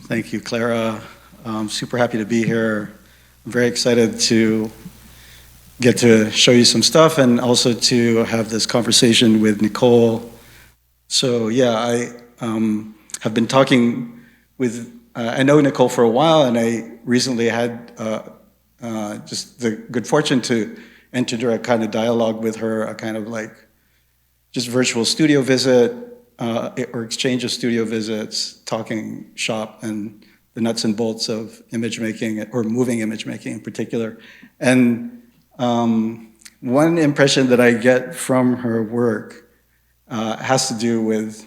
Thank you, Clara. I'm super happy to be here. I'm very excited to get to show you some stuff and also to have this conversation with Nicole. So yeah, I have been talking with, I know Nicole for a while, and I recently had just the good fortune to enter into a kind of dialogue with her, a kind of like just virtual studio visit, or exchange of studio visits, talking shop, and the nuts and bolts of image making, or moving image making in particular. And one impression that I get from her work has to do with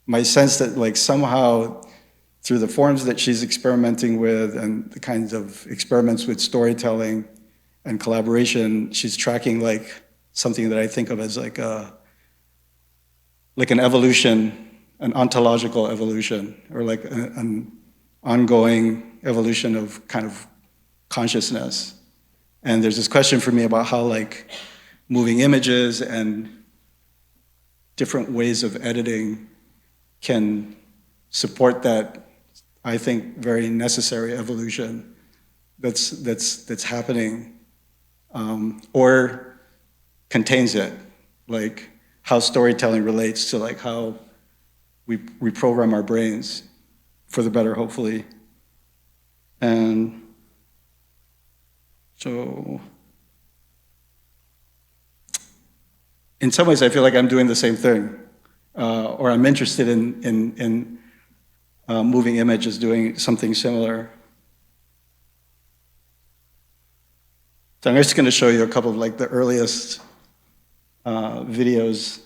my sense that like somehow through the forms that she's experimenting with and the kinds of experiments with storytelling and collaboration, she's tracking like something that I think of as like an evolution, an ontological evolution, or like an ongoing evolution of kind of consciousness. And there's this question for me about how like moving images and different ways of editing can support that, I think, very necessary evolution that's happening, or contains it, like how storytelling relates to like how we reprogram our brains for the better, hopefully. And so in some ways I feel like I'm doing the same thing, or I'm interested in moving images doing something similar. So I'm just going to show you a couple of like the earliest videos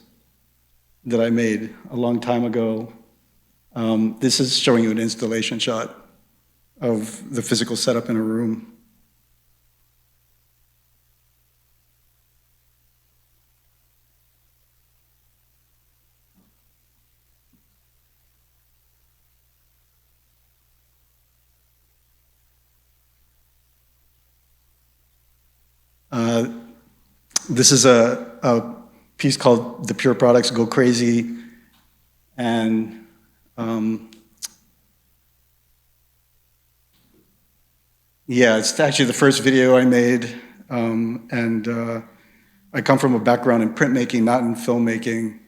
that I made a long time ago. This is showing you an installation shot of the physical setup in a room. This is a piece called The Pure Products Go Crazy, and yeah, it's actually the first video I made, and I come from a background in printmaking, not in filmmaking.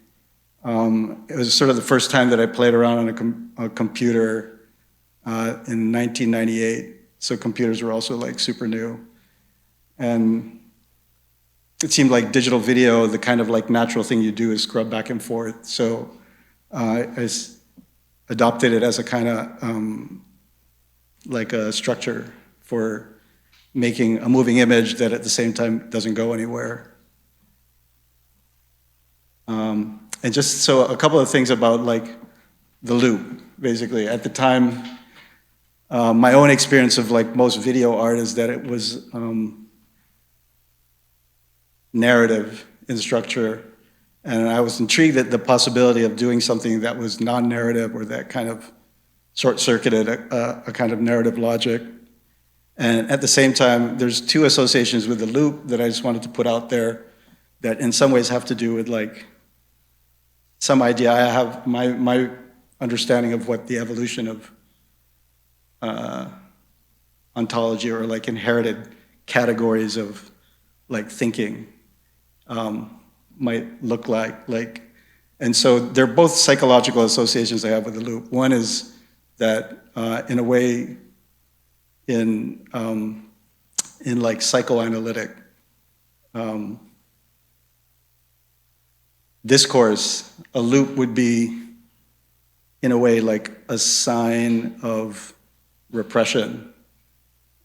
It was sort of the first time that I played around on a computer in 1998, so computers were also like super new. And it seemed like digital video, the kind of like natural thing you do is scrub back and forth. So I adopted it as a kind of like a structure for making a moving image that at the same time doesn't go anywhere. And just so a couple of things about like the loop, basically. At the time, my own experience of like most video art is that it was narrative in structure, and I was intrigued at the possibility of doing something that was non-narrative or that kind of short-circuited a kind of narrative logic. And at the same time, there's two associations with the loop that I just wanted to put out there that in some ways have to do with like some idea I have, my understanding of what the evolution of ontology or like inherited categories of like thinking might look like. And so they're both psychological associations I have with the loop. One is that in a way, in like psychoanalytic discourse, a loop would be in a way like a sign of repression,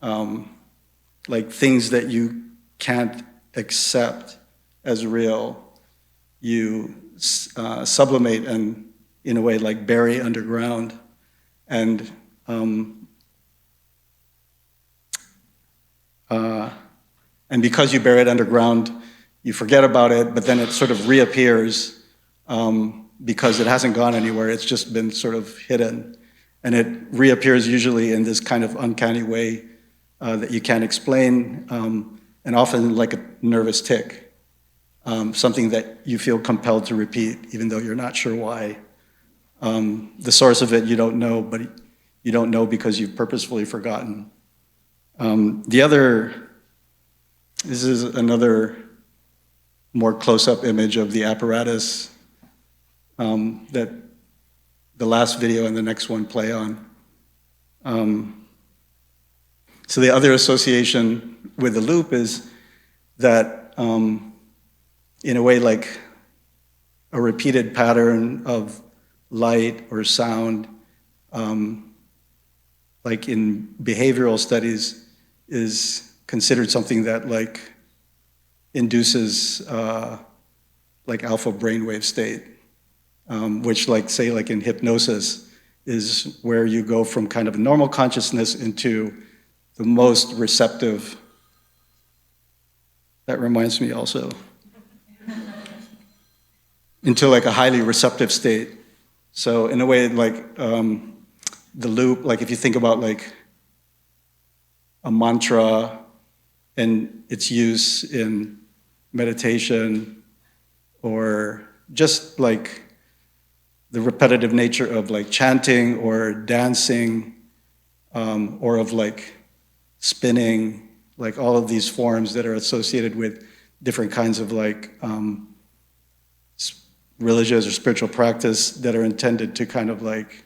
like things that you can't accept as real, you sublimate and in a way like bury underground. And because you bury it underground, you forget about it, but then it sort of reappears because it hasn't gone anywhere, it's just been sort of hidden. And it reappears usually in this kind of uncanny way that you can't explain, and often like a nervous tic. Something that you feel compelled to repeat, even though you're not sure why. The source of it you don't know, but you don't know because you've purposefully forgotten. This is another more close-up image of the apparatus that the last video and the next one play on. So the other association with the loop is that, in a way, like a repeated pattern of light or sound, like in behavioral studies, is considered something that like induces like alpha brainwave state, which like say like in hypnosis is where you go from kind of a normal consciousness into the most receptive. That reminds me also. Into like a highly receptive state. So in a way, like the loop, like if you think about like a mantra and its use in meditation, or just like the repetitive nature of like chanting or dancing, or of like spinning, like all of these forms that are associated with different kinds of like religious or spiritual practice that are intended to kind of like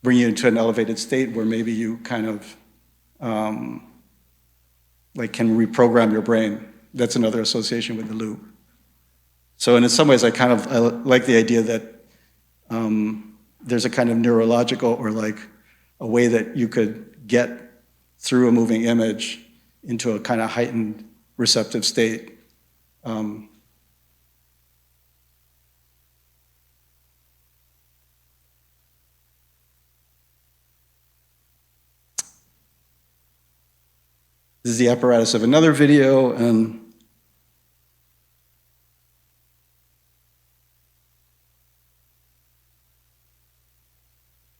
bring you into an elevated state where maybe you kind of like can reprogram your brain. That's another association with the loop. So in some ways, I like the idea that there's a kind of neurological or like a way that you could get through a moving image into a kind of heightened receptive state. This is the apparatus of another video, and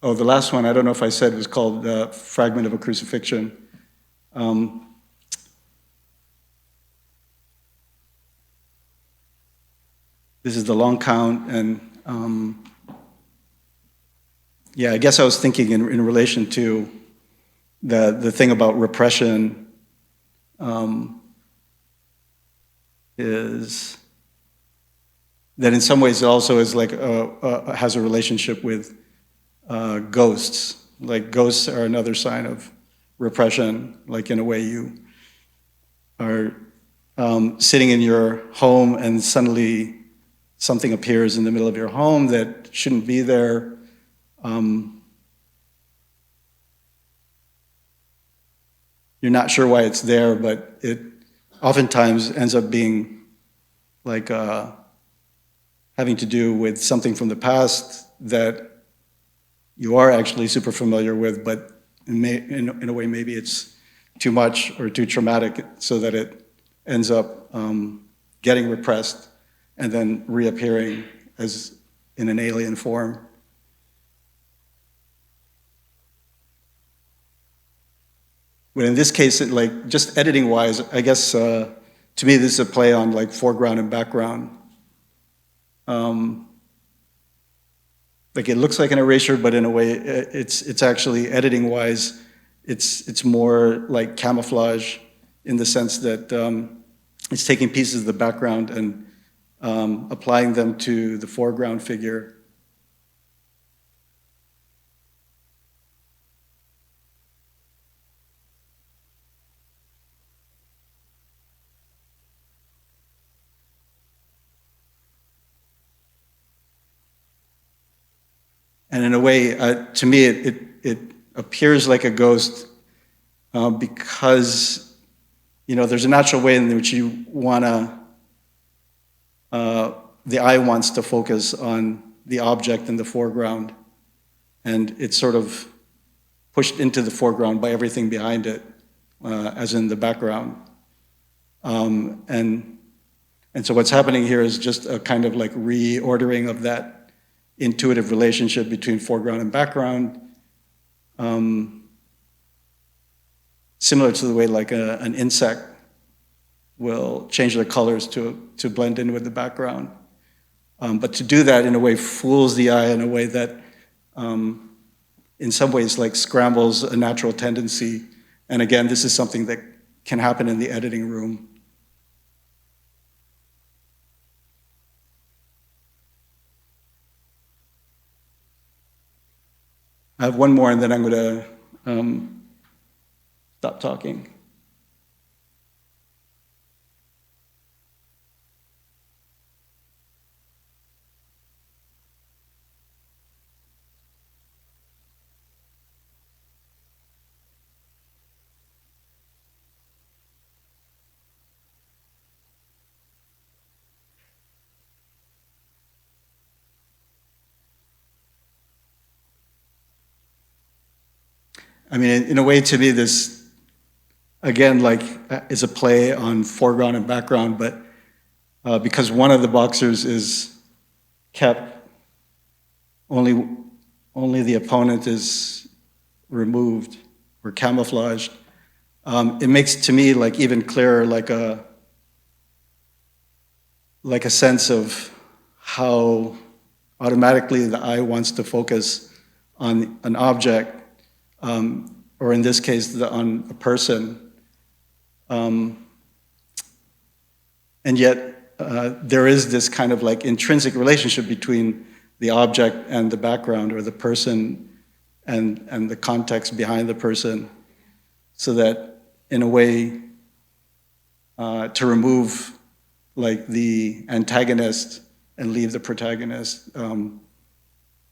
the last one, I don't know if I said, was called Fragment of a Crucifixion. This is the long count, and yeah, I guess I was thinking in relation to the thing about repression, is that in some ways it also is like has a relationship with ghosts. Like ghosts are another sign of repression. Like in a way you are sitting in your home and suddenly something appears in the middle of your home that shouldn't be there. You're not sure why it's there, but it oftentimes ends up being like having to do with something from the past that you are actually super familiar with, but in a way maybe it's too much or too traumatic so that it ends up getting repressed and then reappearing as in an alien form. But in this case, like just editing-wise, I guess to me this is a play on like foreground and background. Like it looks like an erasure, but in a way, it's actually editing-wise, it's more like camouflage in the sense that it's taking pieces of the background and applying them to the foreground figure. And in a way, to me, it appears like a ghost because, you know, there's a natural way in which you wanna, the eye wants to focus on the object in the foreground, and it's sort of pushed into the foreground by everything behind it, as in the background. And so what's happening here is just a kind of like reordering of that intuitive relationship between foreground and background, similar to the way like an insect will change their colors to blend in with the background. But to do that in a way fools the eye in a way that in some ways like scrambles a natural tendency. And again, this is something that can happen in the editing room. I have one more and then I'm going to stop talking. I mean, in a way, to me, this, again, like, is a play on foreground and background, but because one of the boxers is kept, only the opponent is removed or camouflaged. It makes, to me, like, even clearer, like a sense of how automatically the eye wants to focus on an object, or in this case, on a person. And yet, there is this kind of like intrinsic relationship between the object and the background, or the person and the context behind the person, so that, in a way, to remove like the antagonist and leave the protagonist,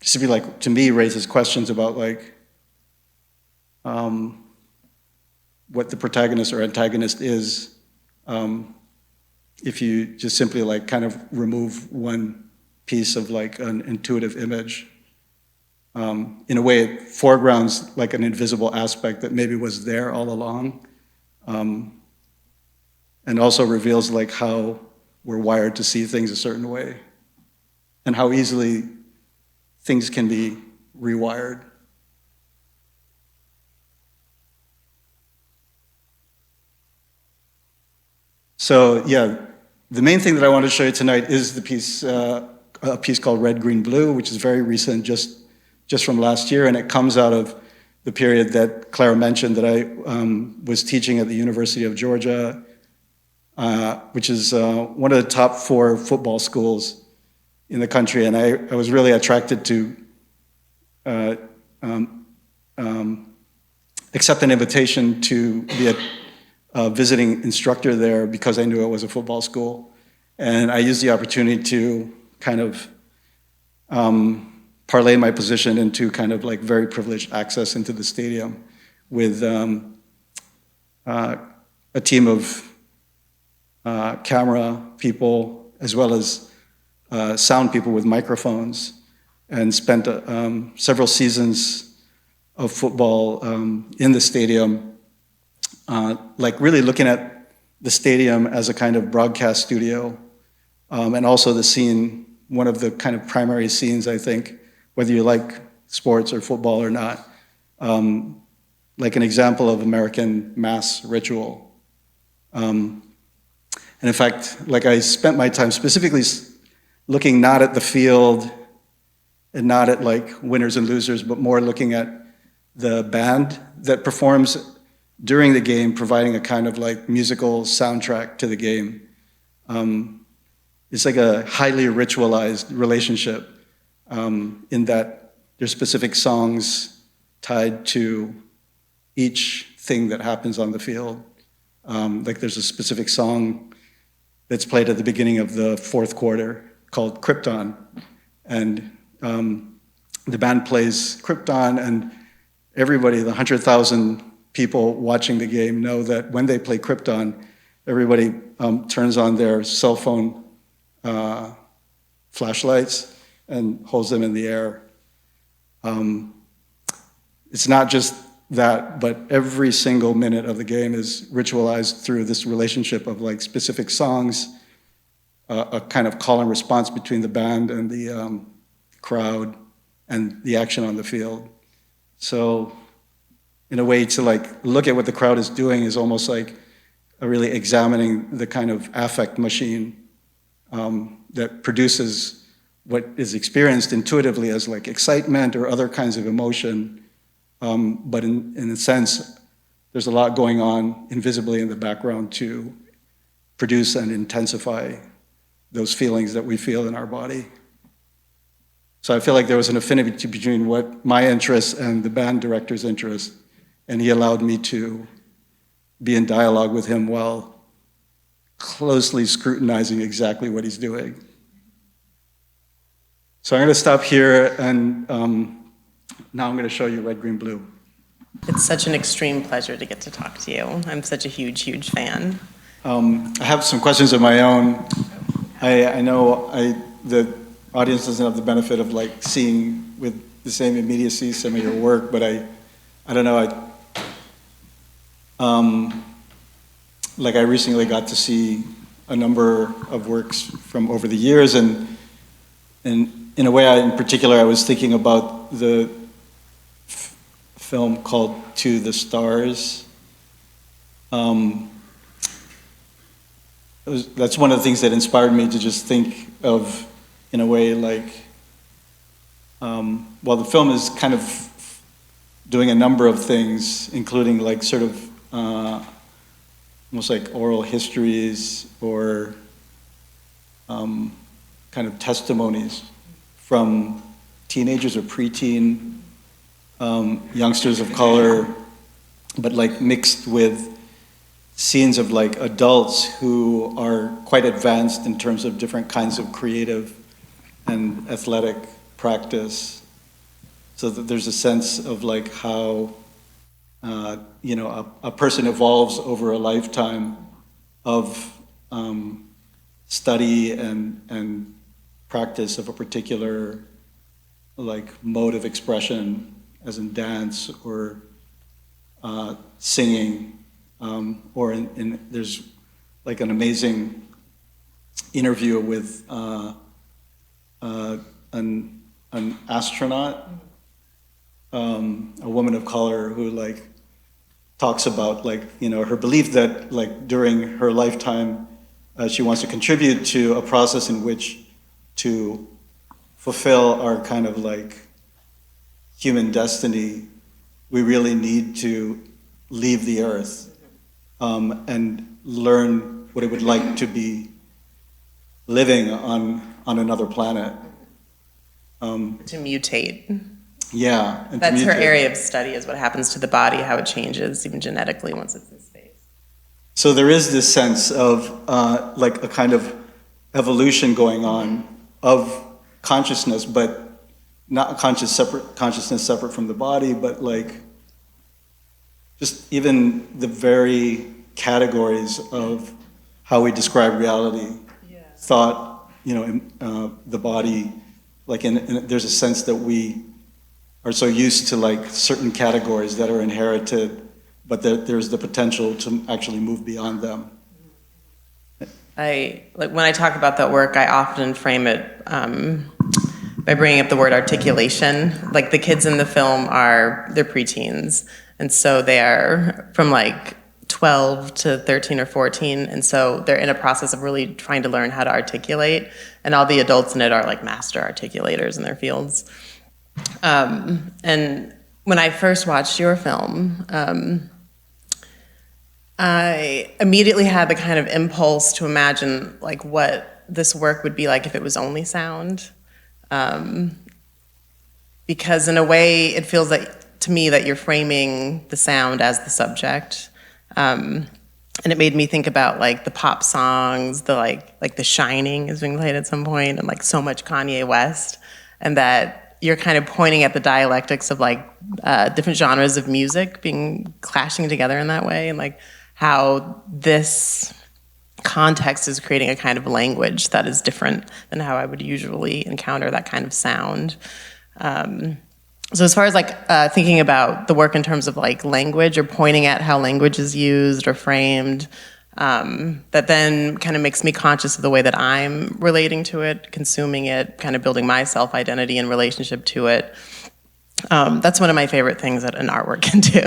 just to be like, to me, raises questions about like, what the protagonist or antagonist is, if you just simply like kind of remove one piece of like an intuitive image. In a way, it foregrounds like an invisible aspect that maybe was there all along, and also reveals like how we're wired to see things a certain way, and how easily things can be rewired. So yeah, the main thing that I want to show you tonight is the piece, a piece called Red, Green, Blue, which is very recent, just from last year, and it comes out of the period that Clara mentioned that I was teaching at the University of Georgia, which is one of the top 4 football schools in the country, and I was really attracted to accept an invitation to be a visiting instructor there because I knew it was a football school. And I used the opportunity to kind of parlay my position into kind of like very privileged access into the stadium with a team of camera people as well as sound people with microphones, and spent several seasons of football in the stadium, like really looking at the stadium as a kind of broadcast studio, and also the scene, one of the kind of primary scenes, I think, whether you like sports or football or not, like an example of American mass ritual. And in fact, like I spent my time specifically looking not at the field and not at like winners and losers, but more looking at the band that performs during the game, providing a kind of like musical soundtrack to the game. It's like a highly ritualized relationship, in that there's specific songs tied to each thing that happens on the field. Like there's a specific song that's played at the beginning of the 4th quarter called Krypton, and the band plays Krypton, and everybody, the 100,000 people watching the game, know that when they play Krypton, everybody turns on their cell phone flashlights and holds them in the air. It's not just that, but every single minute of the game is ritualized through this relationship of like specific songs, a kind of call and response between the band and the crowd and the action on the field. So in a way, to like look at what the crowd is doing is almost like really examining the kind of affect machine that produces what is experienced intuitively as like excitement or other kinds of emotion but in a sense, there's a lot going on invisibly in the background to produce and intensify those feelings that we feel in our body. So I feel like there was an affinity between what my interests and the band director's interests, and he allowed me to be in dialogue with him while closely scrutinizing exactly what he's doing. So I'm going to stop here, and now I'm going to show you Red, Green, Blue. It's such an extreme pleasure to get to talk to you. I'm such a huge, huge fan. I have some questions of my own. I know the audience doesn't have the benefit of like seeing with the same immediacy some of your work, but I don't know. I recently got to see a number of works from over the years, and in a way, in particular, I was thinking about the film called To the Stars. That's one of the things that inspired me to just think of, in a way, like, while the film is kind of doing a number of things, including like sort of almost like oral histories or kind of testimonies from teenagers or preteen youngsters of color, but like mixed with scenes of like adults who are quite advanced in terms of different kinds of creative and athletic practice. So that there's a sense of like how a person evolves over a lifetime of study and practice of a particular like mode of expression, as in dance or singing, or there's like an amazing interview with an astronaut, a woman of color who like talks about like her belief that like during her lifetime she wants to contribute to a process in which to fulfill our kind of like human destiny, we really need to leave the earth and learn what it would like to be living on another planet. To mutate. Yeah. That's her area of study, is what happens to the body, how it changes, even genetically, once it's in space. So there is this sense of like a kind of evolution going on of consciousness, but not consciousness separate from the body, but like just even the very categories of how we describe reality, thought, the body, like there's a sense that we are so used to like certain categories that are inherited, but there's the potential to actually move beyond them. When I talk about that work, I often frame it by bringing up the word articulation. Like the kids in the film they're preteens, and so they are from like 12 to 13 or 14, and so they're in a process of really trying to learn how to articulate, and all the adults in it are like master articulators in their fields. And when I first watched your film, I immediately had the kind of impulse to imagine like what this work would be like if it was only sound. Because in a way, it feels like to me that you're framing the sound as the subject. And it made me think about like the pop songs, the like The Shining is being played at some point, and like so much Kanye West, and that you're kind of pointing at the dialectics of like different genres of music being clashing together in that way, and like how this context is creating a kind of language that is different than how I would usually encounter that kind of sound. So as far as like thinking about the work in terms of like language, or pointing at how language is used or framed, that then kind of makes me conscious of the way that I'm relating to it, consuming it, kind of building my self-identity in relationship to it. That's one of my favorite things that an artwork can do.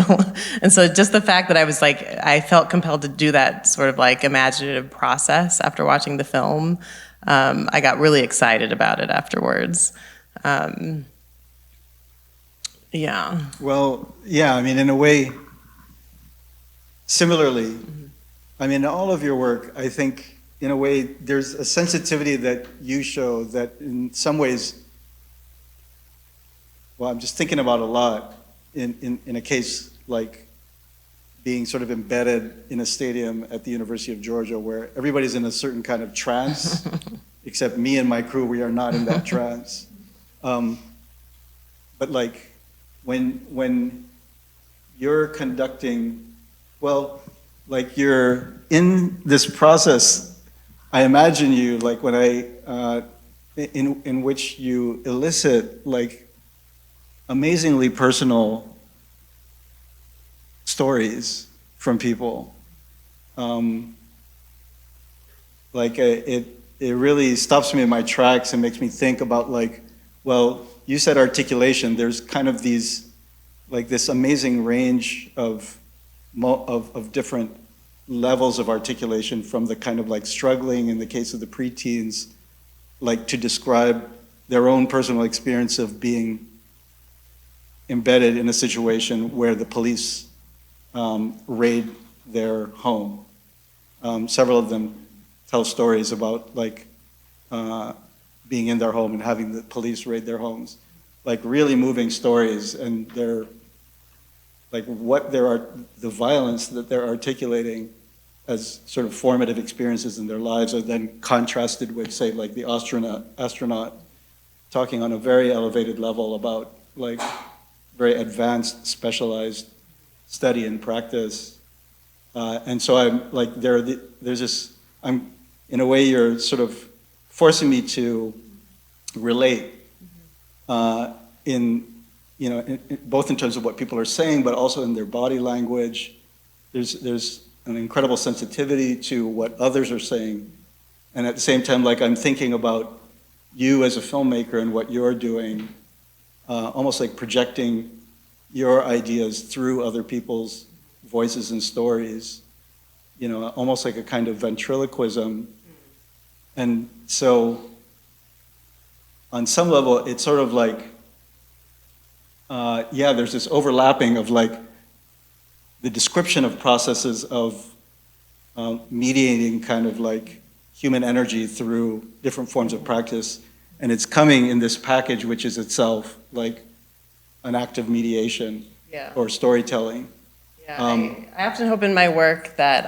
And so just the fact that I felt compelled to do that sort of like imaginative process after watching the film, I got really excited about it afterwards. Yeah. Well, yeah, I mean, in a way, similarly, I mean, in all of your work, I think, in a way, there's a sensitivity that you show that in some ways, well, I'm just thinking about a lot in a case like being sort of embedded in a stadium at the University of Georgia where everybody's in a certain kind of trance, except me and my crew, we are not in that trance. But like, when you're conducting, well, like you're in this process, I imagine you, like when in which you elicit like amazingly personal stories from people. It really stops me in my tracks and makes me think about like, well, you said articulation, there's kind of these, like this amazing range of different levels of articulation, from the kind of like struggling in the case of the preteens, like to describe their own personal experience of being embedded in a situation where the police raid their home. Several of them tell stories about like being in their home and having the police raid their homes, like really moving stories, and they're like the violence that they're articulating as sort of formative experiences in their lives are then contrasted with, say, like the astronaut talking on a very elevated level about like very advanced, specialized study and practice. And so I'm like, there's this, in a way you're sort of forcing me to relate both in terms of what people are saying, but also in their body language. There's an incredible sensitivity to what others are saying. And at the same time, like I'm thinking about you as a filmmaker and what you're doing, almost like projecting your ideas through other people's voices and stories, almost like a kind of ventriloquism. And so on some level, it's sort of like, there's this overlapping of like the description of processes of mediating kind of like human energy through different forms of practice. And it's coming in this package, which is itself like an act of mediation or storytelling. Yeah, I often hope in my work that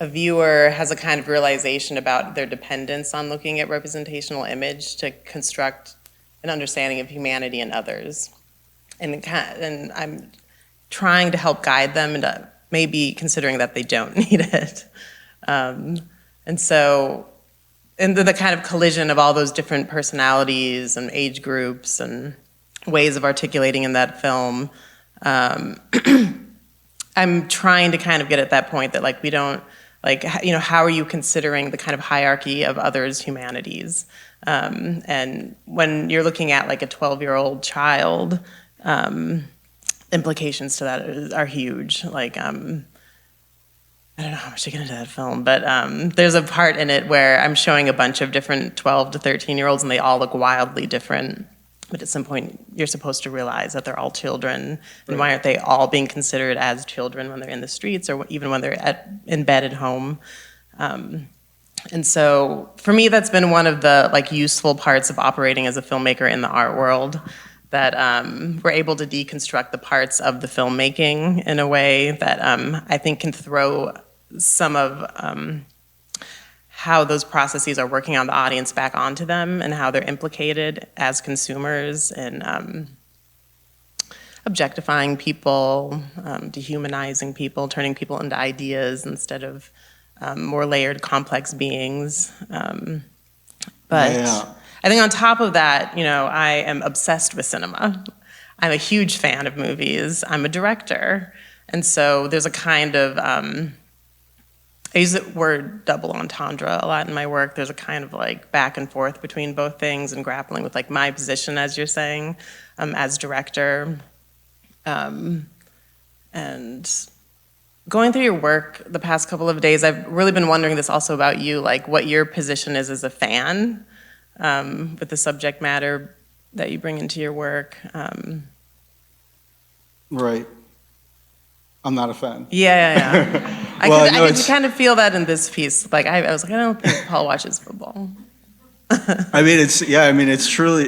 a viewer has a kind of realization about their dependence on looking at representational image to construct an understanding of humanity and others. And I'm trying to help guide them into maybe considering that they don't need it. And so, in the kind of collision of all those different personalities and age groups and ways of articulating in that film, I'm trying to kind of get at that point that like we don't, like, how are you considering the kind of hierarchy of others' humanities? And when you're looking at like a 12-year-old child, implications to that are huge. Like, I don't know how much to get into that film, but there's a part in it where I'm showing a bunch of different 12 to 13-year-olds and they all look wildly different. But at some point, you're supposed to realize that they're all children, and why aren't they all being considered as children when they're in the streets or even when they're in bed at home? And so for me, that's been one of the like useful parts of operating as a filmmaker in the art world, that we're able to deconstruct the parts of the filmmaking in a way that I think can throw some of how those processes are working on the audience back onto them and how they're implicated as consumers in objectifying people, dehumanizing people, turning people into ideas instead of more layered, complex beings. But I think on top of that, I am obsessed with cinema. I'm a huge fan of movies. I'm a director. And so there's a kind of, I use the word double entendre a lot in my work. There's a kind of like back and forth between both things and grappling with like my position, as you're saying, as director. And going through your work the past couple of days, I've really been wondering this also about you, like what your position is as a fan with the subject matter that you bring into your work. Right. I'm not a fan. Yeah. I could kind of feel that in this piece. Like I was like, I don't think Paul watches football. I mean, it's truly,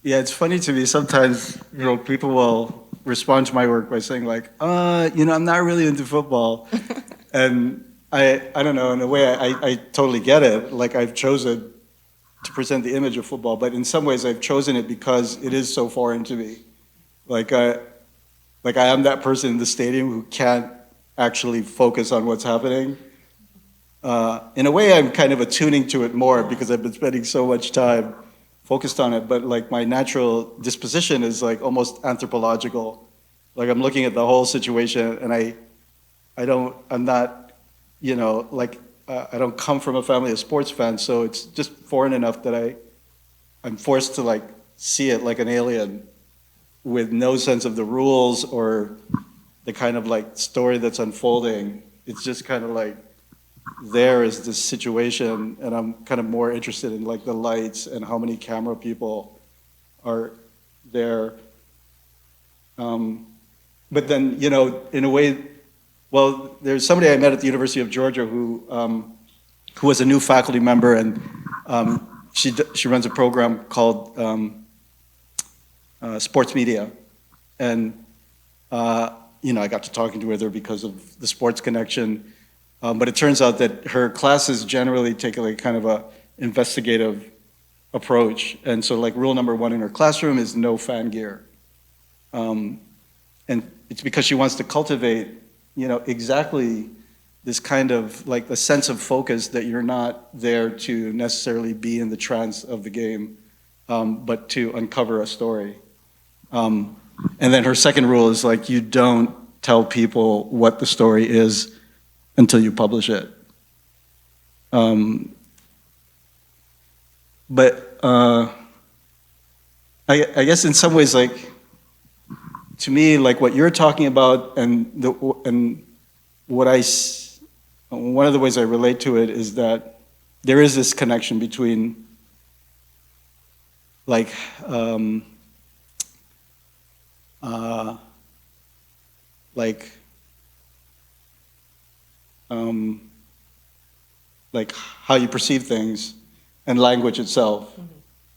it's funny to me sometimes, people will respond to my work by saying like, I'm not really into football. And I don't know, in a way, I totally get it. Like I've chosen to present the image of football, but in some ways I've chosen it because it is so foreign to me. Like I am that person in the stadium who can't actually focus on what's happening. In a way, I'm kind of attuning to it more because I've been spending so much time focused on it. But like my natural disposition is like almost anthropological. Like I'm looking at the whole situation, and I'm not, I don't come from a family of sports fans, so it's just foreign enough that I'm forced to like see it like an alien, with no sense of the rules or the kind of like story that's unfolding. It's just kind of like, there is this situation, and I'm kind of more interested in like the lights and how many camera people are there. But then, in a way, well, there's somebody I met at the University of Georgia who was a new faculty member, and she runs a program called sports media, and I got to talking to her there because of the sports connection. But it turns out that her classes generally take a kind of a investigative approach, and so like rule number one in her classroom is no fan gear, and it's because she wants to cultivate, exactly this kind of like the sense of focus that you're not there to necessarily be in the trance of the game, but to uncover a story. And then her second rule is like, you don't tell people what the story is until you publish it. But I guess in some ways, like, to me, like what you're talking about and one of the ways I relate to it is that there is this connection between like how you perceive things and language itself. Mm-hmm.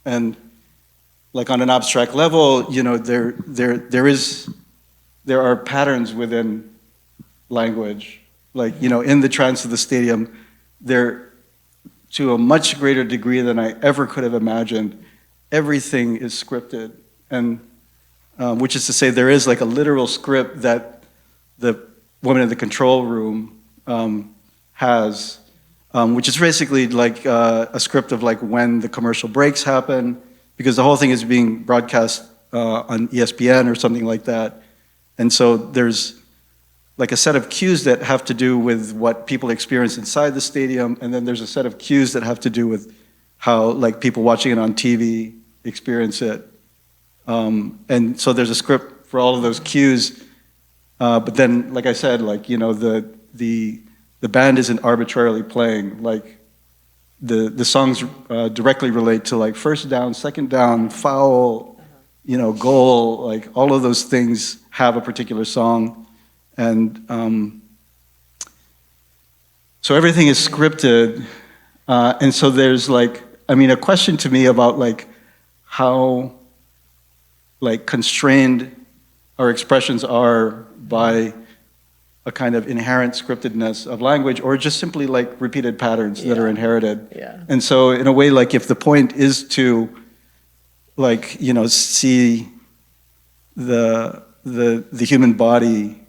And like on an abstract level, there are patterns within language. Like, in the trance of the stadium, there, to a much greater degree than I ever could have imagined, everything is scripted. And which is to say, there is like a literal script that the woman in the control room has, which is basically like a script of like when the commercial breaks happen, because the whole thing is being broadcast on ESPN or something like that. And so there's like a set of cues that have to do with what people experience inside the stadium, and then there's a set of cues that have to do with how like people watching it on TV experience it. And so there's a script for all of those cues, but then, like I said, like, the band isn't arbitrarily playing. Like the songs directly relate to like first down, second down, foul, goal. Like all of those things have a particular song, and so everything is scripted. And so there's like, a question to me about like how like constrained our expressions are by a kind of inherent scriptedness of language, or just simply like repeated patterns that are inherited. Yeah. And so in a way, like if the point is to like, see the human body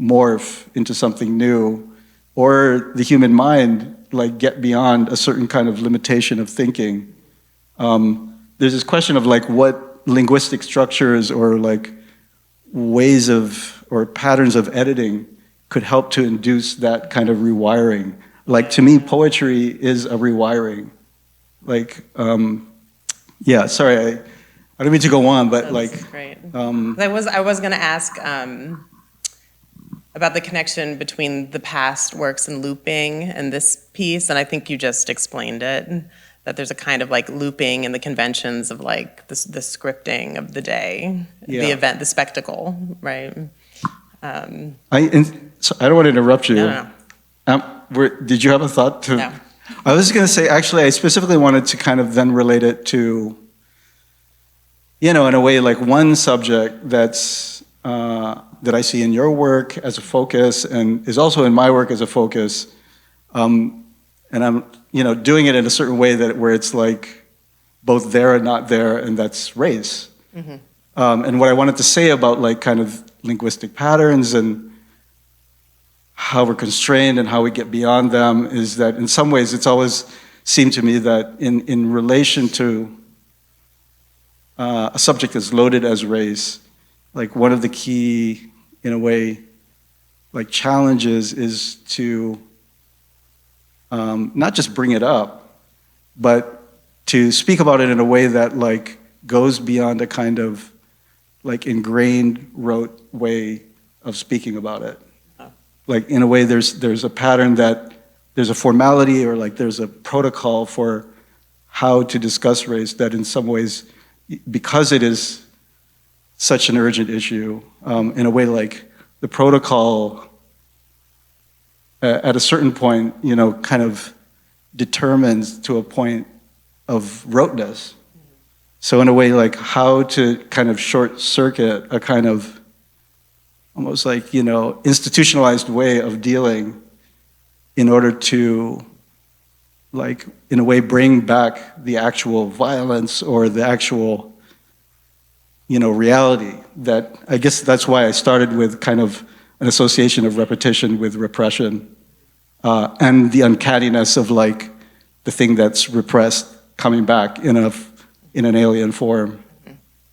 morph into something new, or the human mind like get beyond a certain kind of limitation of thinking, there's this question of like what linguistic structures or like ways of or patterns of editing could help to induce that kind of rewiring. Like to me, poetry is a rewiring. Like, sorry, I don't mean to go on, but that's great. I was going to ask about the connection between the past works and looping and this piece, and I think you just explained it. that there's a kind of like looping in the conventions of like the scripting of the day, the event, the spectacle, right? So I don't want to interrupt you. No. Did you have a thought to? No. I was going to say, actually, I specifically wanted to kind of then relate it to, in a way, like one subject that's that I see in your work as a focus and is also in my work as a focus. And I'm, doing it in a certain way where it's like both there and not there, and that's race. Mm-hmm. And what I wanted to say about like kind of linguistic patterns and how we're constrained and how we get beyond them is that in some ways it's always seemed to me that in relation to a subject that's loaded as race, like one of the key, in a way, like challenges is to not just bring it up, but to speak about it in a way that like goes beyond a kind of like ingrained, rote way of speaking about it. Like in a way, there's a pattern that there's a formality or like there's a protocol for how to discuss race that in some ways, because it is such an urgent issue, in a way like the protocol at a certain point, kind of determines to a point of roteness. So in a way, like how to kind of short circuit a kind of almost like, institutionalized way of dealing in order to, like, in a way, bring back the actual violence or the actual, reality. That, I guess that's why I started with kind of an association of repetition with repression and the uncanniness of, like, the thing that's repressed coming back in an alien form.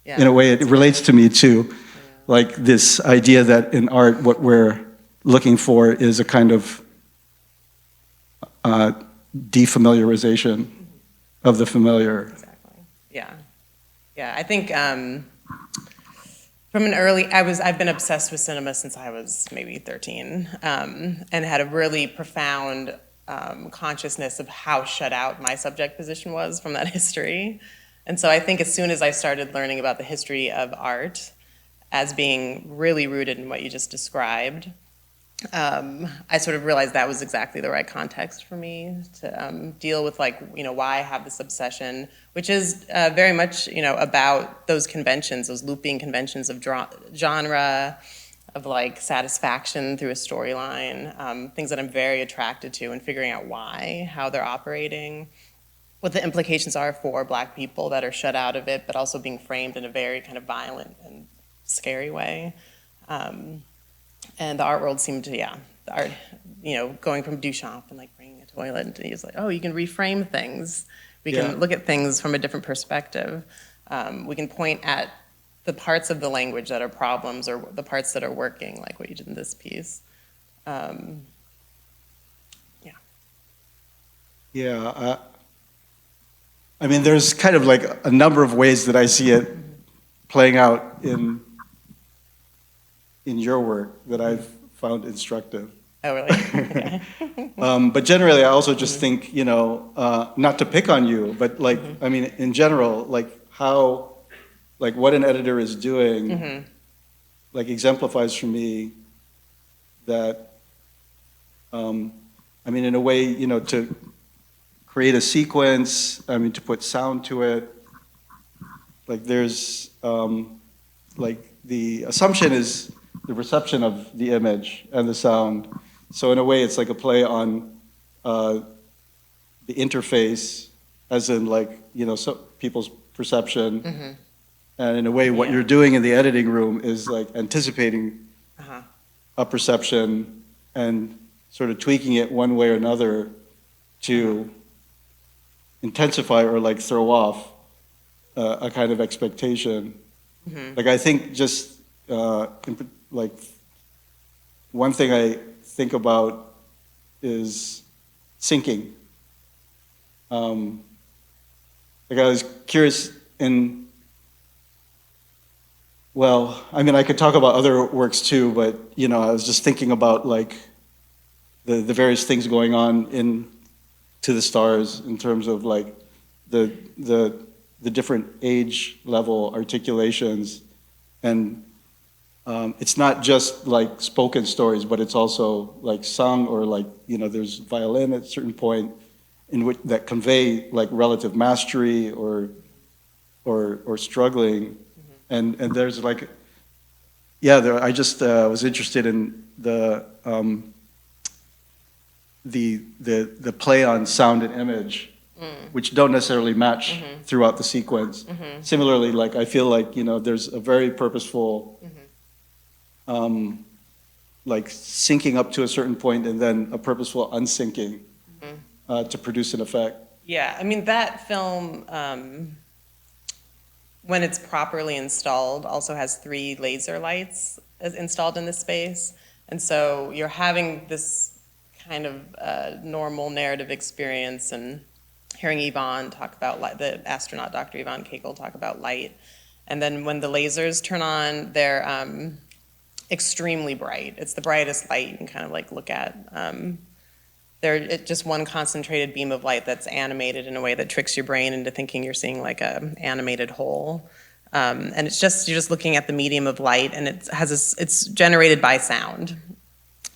Yeah. In a way, it relates to me, too. Like this idea that in art, what we're looking for is a kind of defamiliarization of the familiar. Exactly. Yeah. Yeah. I think from an early, I've been obsessed with cinema since I was maybe 13, and had a really profound consciousness of how shut out my subject position was from that history. And so I think as soon as I started learning about the history of art as being really rooted in what you just described, I sort of realized that was exactly the right context for me to deal with, like, why I have this obsession, which is very much, about those conventions, those looping conventions of genre, of like satisfaction through a storyline, things that I'm very attracted to, and figuring out why, how they're operating, what the implications are for Black people that are shut out of it, but also being framed in a very kind of violent and scary way. And the art world seemed to, the art, going from Duchamp and like bringing a toilet, and he's like, oh, you can reframe things. We can look at things from a different perspective. We can point at the parts of the language that are problems or the parts that are working, like what you did in this piece. I mean, there's kind of like a number of ways that I see it playing out in your work that I've found instructive. Oh, really? Okay. But generally, I also just think, not to pick on you, but like, I mean, in general, like how, like what an editor is doing, like exemplifies for me that, I mean, in a way, to create a sequence, I mean, to put sound to it, like there's, like the assumption is the reception of the image and the sound. So in a way, it's like a play on the interface, as in like, so people's perception. And in a way, what you're doing in the editing room is like anticipating a perception and sort of tweaking it one way or another to intensify or like throw off a kind of expectation. Like I think just like one thing I think about is syncing. Like I was curious well, I mean, I could talk about other works too, but I was just thinking about like the various things going on in To the Stars in terms of like the different age level articulations, and it's not just like spoken stories, but it's also like sung, or like, there's violin at a certain point in which that convey like relative mastery or struggling. And there's like, I just was interested in the play on sound and image, which don't necessarily match throughout the sequence. Similarly, like I feel like, there's a very purposeful like syncing up to a certain point and then a purposeful unsyncing to produce an effect. Yeah, I mean, that film, when it's properly installed, also has 3 laser lights installed in the space. And so you're having this kind of normal narrative experience, and hearing Yvonne talk about light, the astronaut Dr. Yvonne Kekel talk about light. And then when the lasers turn on, they're extremely bright. It's the brightest light you can kind of like look at. They're just one concentrated beam of light that's animated in a way that tricks your brain into thinking you're seeing like a animated whole. And it's just, you're just looking at the medium of light, and it's generated by sound.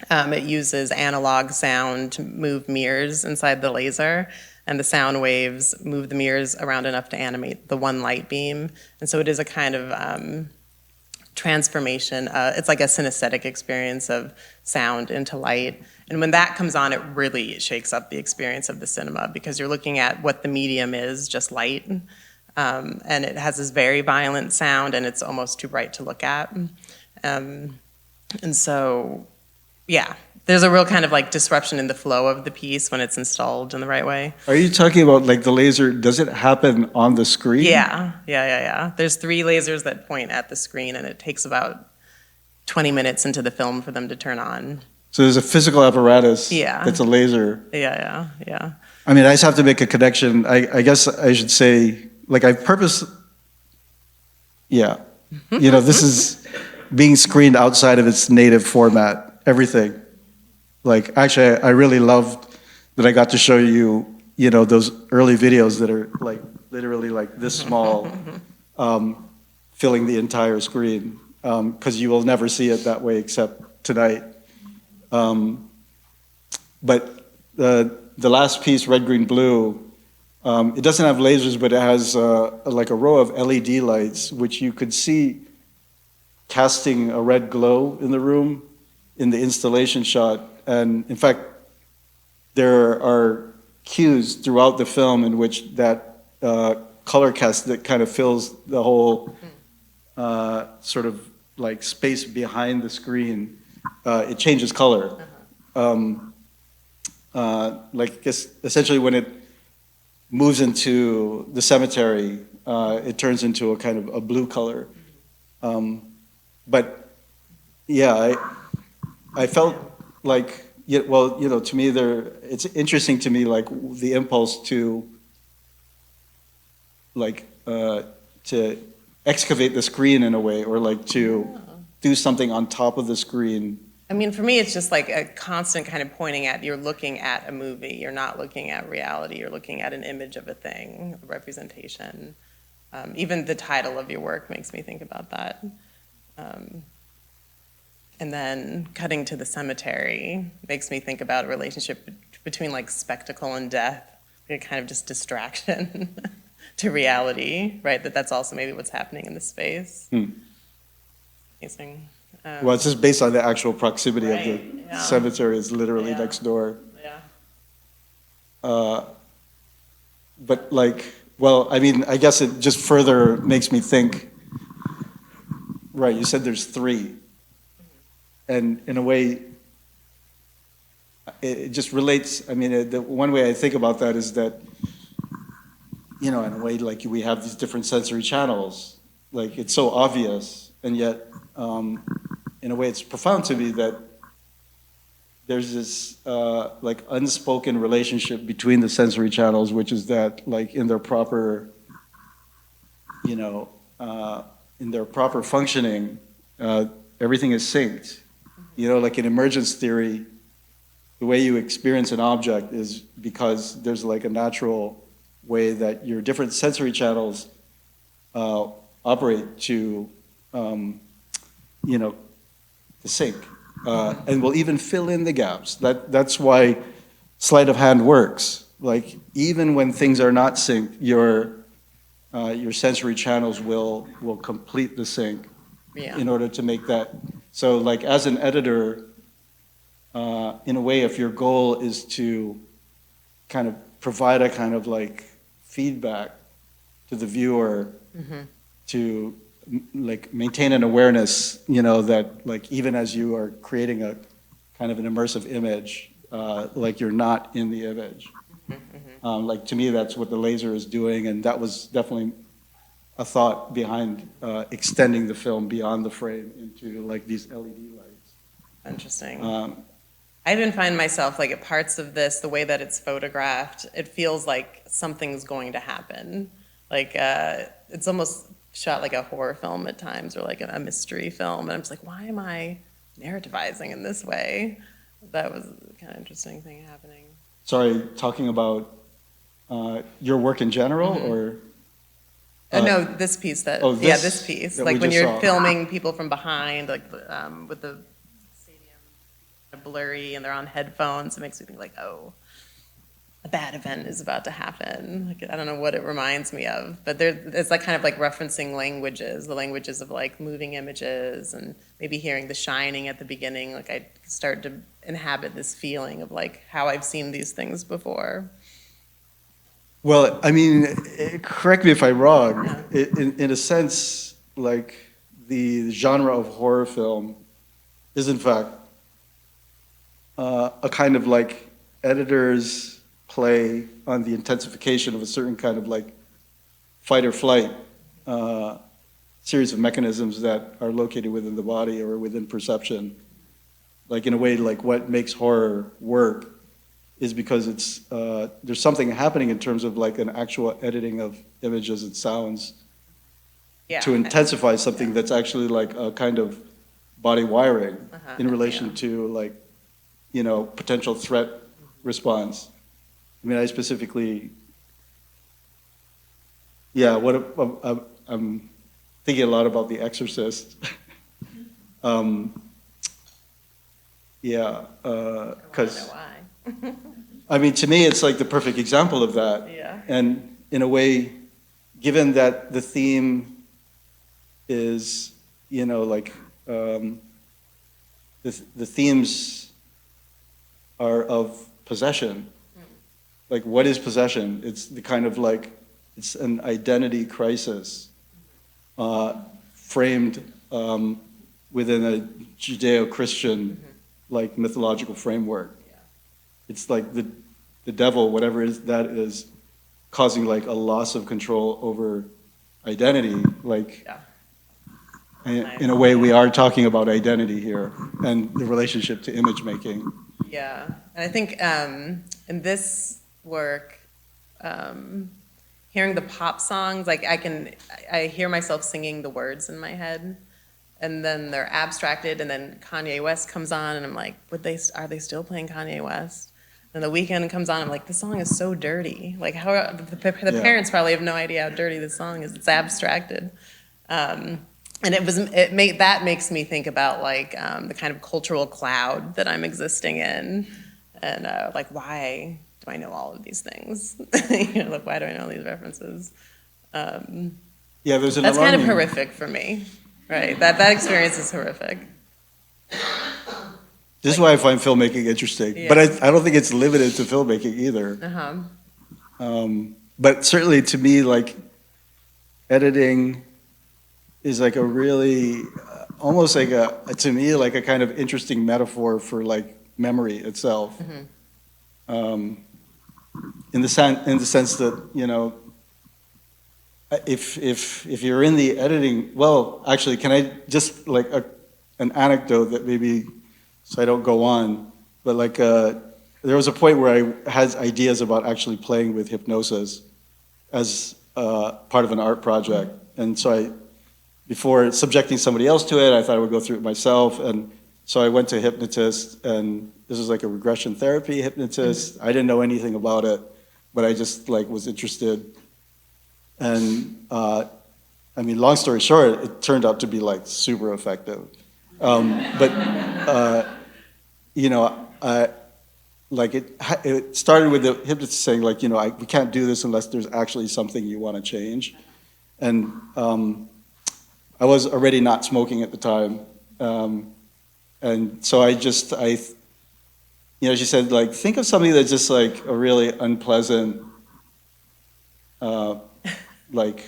It uses analog sound to move mirrors inside the laser, and the sound waves move the mirrors around enough to animate the one light beam. And so it is a kind of transformation. It's like a synesthetic experience of sound into light. And when that comes on, it really shakes up the experience of the cinema, because you're looking at what the medium is, just light. And it has this very violent sound, and it's almost too bright to look at. And so, yeah, there's a real kind of like disruption in the flow of the piece when it's installed in the right way. Are you talking about like the laser, does it happen on the screen? Yeah. There's 3 lasers that point at the screen, and it takes about 20 minutes into the film for them to turn on. So there's a physical apparatus that's a laser. Yeah. I mean, I just have to make a connection. I guess I should say, like this is being screened outside of its native format, everything. Like, actually, I really loved that I got to show you, those early videos that are like literally like this small, filling the entire screen, because you will never see it that way except tonight. But the last piece, Red, Green, Blue, it doesn't have lasers, but it has like a row of LED lights, which you could see casting a red glow in the room in the installation shot. And in fact, there are cues throughout the film in which that color cast that kind of fills the whole sort of like space behind the screen, it changes color. Like essentially when it moves into the cemetery, it turns into a kind of a blue color. But yeah, I felt like, to me it's interesting to me, like the impulse to like to excavate the screen in a way, or like to do something on top of the screen. I mean, for me, it's just like a constant kind of pointing at, you're looking at a movie, you're not looking at reality, you're looking at an image of a thing, a representation. Even the title of your work makes me think about that. And then cutting to the cemetery makes me think about a relationship between like spectacle and death, like a kind of just distraction to reality, right? That's also maybe what's happening in the space. Amazing. Well, it's just based on the actual proximity of the cemetery. It's literally next door. But like, well, I mean, I guess it just further makes me think, right, you said there's 3. And in a way, it just relates. I mean, the one way I think about that is that, in a way, like we have these different sensory channels. Like it's so obvious, and yet, in a way, it's profound to me that there's this like unspoken relationship between the sensory channels, which is that, like in their proper, in their proper functioning, everything is synced. Like in emergence theory, the way you experience an object is because there's like a natural way that your different sensory channels operate to, the sync, and will even fill in the gaps. That's why sleight of hand works. Like even when things are not synced, your sensory channels will complete the sync in order to make that. So like as an editor, in a way, if your goal is to kind of provide a kind of like feedback to the viewer, to like maintain an awareness, that like even as you are creating a kind of an immersive image, like you're not in the image. Like to me, that's what the laser is doing, and that was definitely a thought behind extending the film beyond the frame into like these LED lights. Interesting. I even find myself like at parts of this, the way that it's photographed, it feels like something's going to happen. Like it's almost shot like a horror film at times, or like a mystery film, and I'm just like, why am I narrativizing in this way? That was a kind of interesting thing happening. Sorry, talking about your work in general, or? No, this piece. This piece. Like when you're filming people from behind, like with the stadium blurry and they're on headphones, it makes me think like, oh, a bad event is about to happen. Like I don't know what it reminds me of, but it's like kind of like referencing languages, the languages of like moving images, and maybe hearing The Shining at the beginning. Like I start to inhabit this feeling of like how I've seen these things before. Well, I mean, correct me if I'm wrong. Yeah. In a sense, like the genre of horror film is in fact a kind of like editor's play on the intensification of a certain kind of like fight or flight series of mechanisms that are located within the body or within perception. Like in a way, like what makes horror work is because it's there's something happening in terms of like an actual editing of images and sounds to intensify something that's actually like a kind of body wiring in relation to like, potential threat response. I mean, I specifically, I'm thinking a lot about The Exorcist. Because I mean, to me, it's like the perfect example of that. Yeah. And in a way, given that the theme is, like the themes are of possession. Like, what is possession? It's the kind of like, it's an identity crisis framed within a Judeo-Christian like mythological framework. It's like the devil, whatever that is, causing like a loss of control over identity. Like, in a way, we are talking about identity here and the relationship to image making. Yeah, and I think in this work, hearing the pop songs, like I hear myself singing the words in my head, and then they're abstracted, and then Kanye West comes on, and I'm like, are they still playing Kanye West? And The Weeknd comes on, I'm like, this song is so dirty. Like how the parents probably have no idea how dirty this song is. It's abstracted. And that makes me think about like the kind of cultural cloud that I'm existing in, and like why do I know all of these things? Like why do I know these references? There's an that's kind of horrific for me, right? That experience is horrific. This is why I find filmmaking interesting, but I don't think it's limited to filmmaking either. But certainly to me, like editing is like a really, almost like to me, like a kind of interesting metaphor for like memory itself. In the sense that, if you're in the editing, well, actually, can I just like an anecdote that maybe, so I don't go on, but like there was a point where I had ideas about actually playing with hypnosis as part of an art project, and so before subjecting somebody else to it, I thought I would go through it myself, and so I went to a hypnotist, and this was like a regression therapy hypnotist. I didn't know anything about it, but I just like was interested. And I mean, long story short, it turned out to be like super effective. But you know, like it started with the hypnotist saying like, you know, we can't do this unless there's actually something you want to change. And I was already not smoking at the time. And so you know, she said, like, think of something that's just like a really unpleasant, like,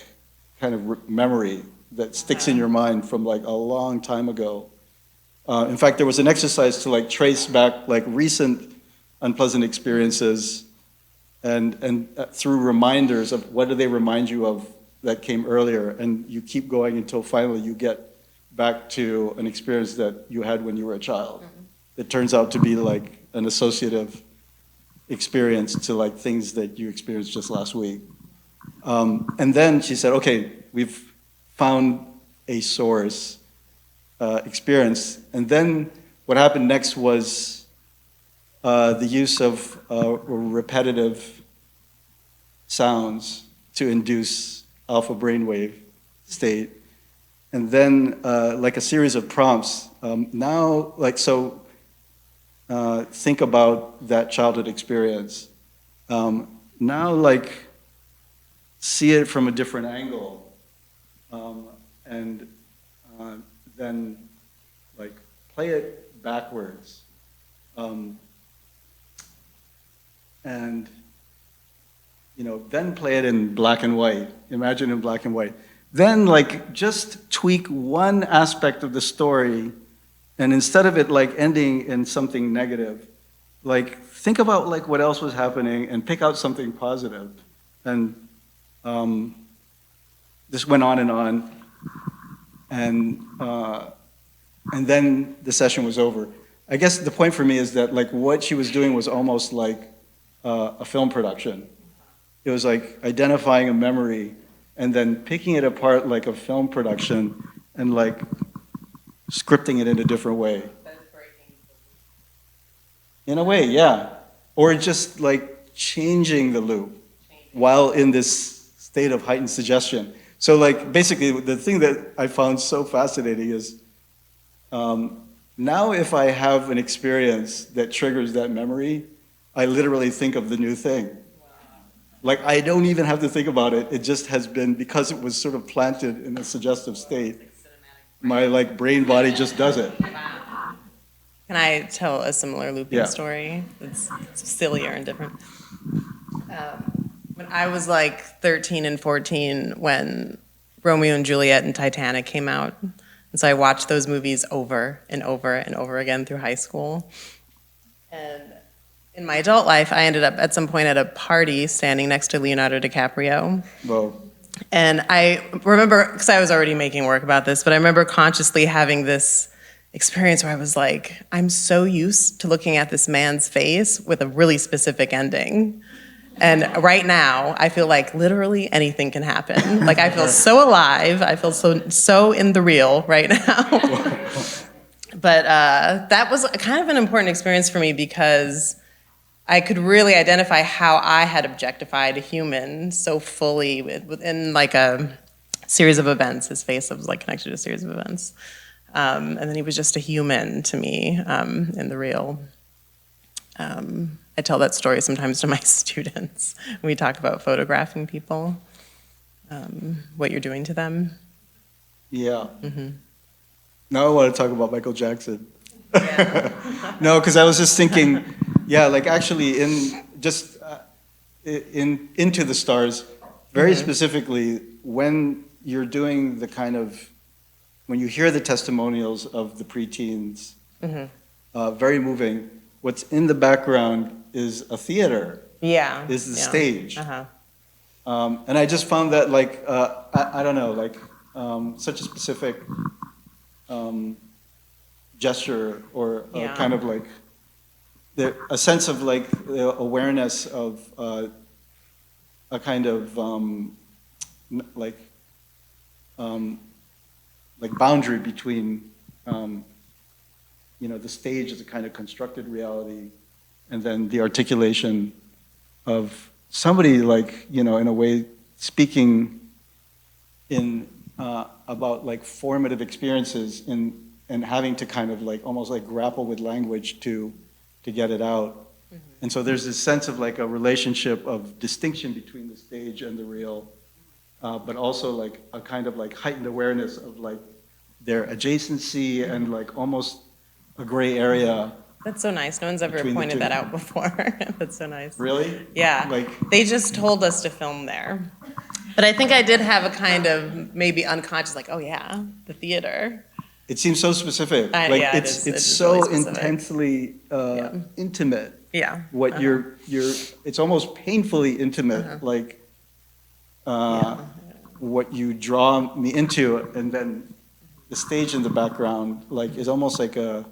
kind of memory that sticks in your mind from like a long time ago. In fact, there was an exercise to like trace back like recent unpleasant experiences and through reminders of what do they remind you of that came earlier, and you keep going until finally you get back to an experience that you had when you were a child. It turns out to be like an associative experience to like things that you experienced just last week. And then she said, okay, we've found a source experience. And then what happened next was the use of repetitive sounds to induce alpha brainwave state. And then like a series of prompts. Now, like, so think about that childhood experience. Now, like, see it from a different angle. And then, like, play it backwards. And, you know, then play it in black and white. Imagine in black and white. Then, like, just tweak one aspect of the story, and instead of it, like, ending in something negative, like, think about, like, what else was happening and pick out something positive. And this went on. And then the session was over. I guess the point for me is that, like, what she was doing was almost like a film production. It was like identifying a memory and then picking it apart like a film production and like scripting it in a different way. In a way, yeah. Or just like changing the loop while in this state of heightened suggestion. So like basically the thing that I found so fascinating is now if I have an experience that triggers that memory, I literally think of the new thing. Like, I don't even have to think about it. It just has been, because it was sort of planted in a suggestive state, my, like, brain body just does it. Wow. Can I tell a similar looping story? It's sillier and different. When I was, like, 13 and 14, when Romeo and Juliet and Titanic came out, and so I watched those movies over and over and over again through high school. And in my adult life, I ended up at some point at a party standing next to Leonardo DiCaprio. Whoa. And I remember, because I was already making work about this, but I remember consciously having this experience where I was like, I'm so used to looking at this man's face with a really specific ending. And right now, I feel like literally anything can happen. Like I feel so alive. I feel so in the real right now. But that was kind of an important experience for me because I could really identify how I had objectified a human so fully within like a series of events. His face was like connected to a series of events. And then he was just a human to me in the real. I tell that story sometimes to my students when we talk about photographing people, what you're doing to them. Yeah. Mm-hmm. Now I want to talk about Michael Jackson. Yeah. No, because I was just thinking, yeah, like actually Into the Stars, very specifically, when you're doing the kind of, when you hear the testimonials of the preteens, very moving, what's in the background is a theater. Yeah. Is the stage. Uh-huh. And I just found that like, I don't know, like such a specific gesture or kind of like a sense of like the awareness of a kind of like boundary between the stage as a kind of constructed reality and then the articulation of somebody like, you know, in a way speaking in about like formative experiences and having to kind of like almost like grapple with language to get it out. Mm-hmm. And so there's this sense of like a relationship of distinction between the stage and the real, but also like a kind of like heightened awareness of like their adjacency and like almost a gray area. That's so nice. No one's ever pointed that out before. That's so nice. Really? Yeah. Like, they just told us to film there. But I think I did have a kind of maybe unconscious, like, oh yeah, the theater. it seems so specific. Like yeah, it's so really intensely intimate. Yeah. What you're it's almost painfully intimate, like what you draw me into, and then the stage in the background, like, is almost like a,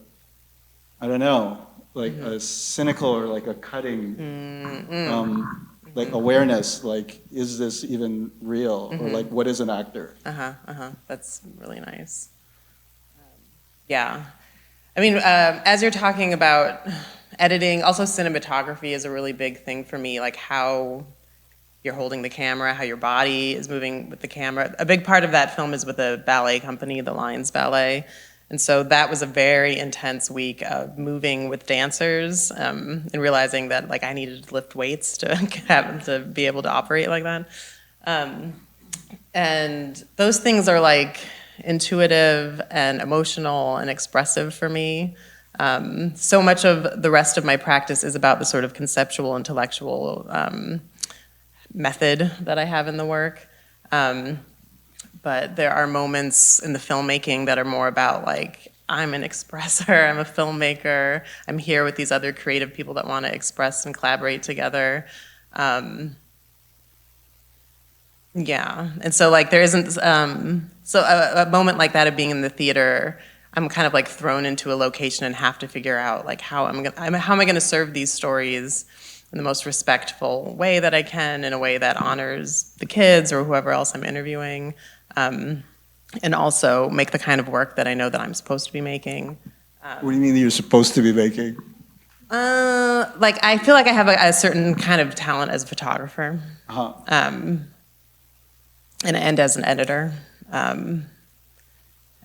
I don't know, like a cynical or like a cutting, like awareness, like, is this even real? Or like, what is an actor? That's really nice. Yeah. I mean, as you're talking about editing, also cinematography is a really big thing for me, like how you're holding the camera, how your body is moving with the camera. A big part of that film is with a ballet company, the Lions Ballet. And so that was a very intense week of moving with dancers, and realizing that like I needed to lift weights to be able to operate like that. And those things are like intuitive and emotional and expressive for me. So much of the rest of my practice is about the sort of conceptual, intellectual method that I have in the work. But there are moments in the filmmaking that are more about like, I'm an expressor, I'm a filmmaker, I'm here with these other creative people that want to express and collaborate together. Yeah, and so like there isn't, so a moment like that of being in the theater, I'm kind of like thrown into a location and have to figure out like how am I going to serve these stories in the most respectful way that I can, in a way that honors the kids or whoever else I'm interviewing, and also make the kind of work that I know that I'm supposed to be making. What do you mean that you're supposed to be making? Like I feel like I have a certain kind of talent as a photographer, and as an editor, and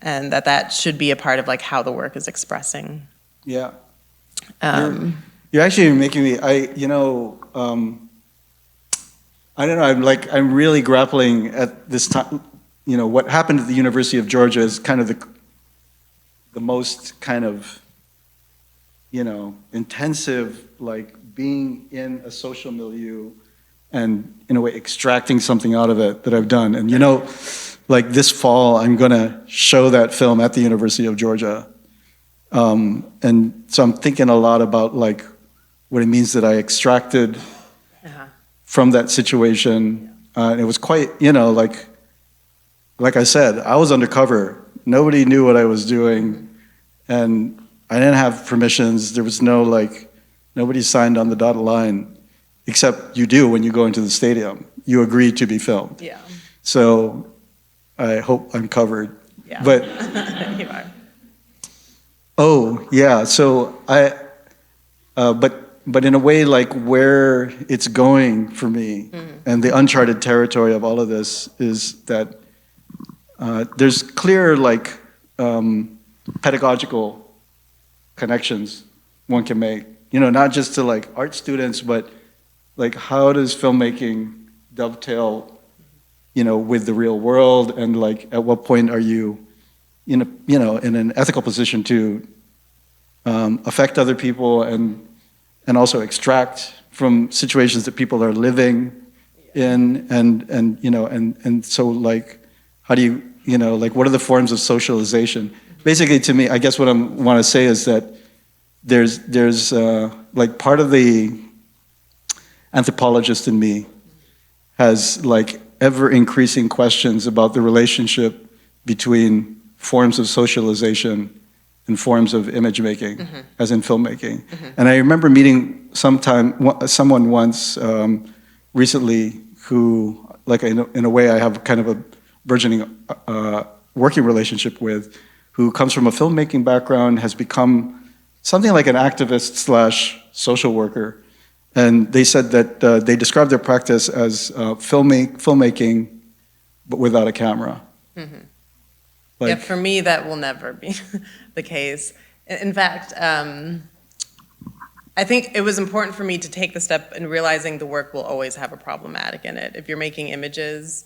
that should be a part of like how the work is expressing. Yeah. You're actually making me, I don't know, I'm really grappling at this time, what happened at the University of Georgia is kind of the most kind of, intensive, like being in a social milieu and in a way extracting something out of it that I've done. And like this fall, I'm gonna show that film at the University of Georgia. And so I'm thinking a lot about like what it means that I extracted from that situation. And it was quite, like I said, I was undercover. Nobody knew what I was doing. And I didn't have permissions. There was nobody signed on the dotted line, except you do when you go into the stadium. You agree to be filmed. Yeah. So I hope I'm covered. Yeah. But you are. Oh, yeah. So but in a way, like where it's going for me and the uncharted territory of all of this is that there's clear like pedagogical connections one can make, not just to like art students, but like how does filmmaking dovetail, with the real world, and like at what point are you in an ethical position to affect other people and also extract from situations that people are living in, and so like how do you like what are the forms of socialization? Basically, to me, I guess what I want to say is that there's like part of the anthropologist in me has like ever increasing questions about the relationship between forms of socialization and forms of image making, as in filmmaking. And I remember meeting someone once recently who, like in a way I have kind of a burgeoning working relationship with, who comes from a filmmaking background, has become something like an activist / social worker, And they said that they described their practice as filmmaking, but without a camera. Mm-hmm. Like, Yeah, for me, that will never be the case. In fact, I think it was important for me to take the step in realizing the work will always have a problematic in it. If you're making images,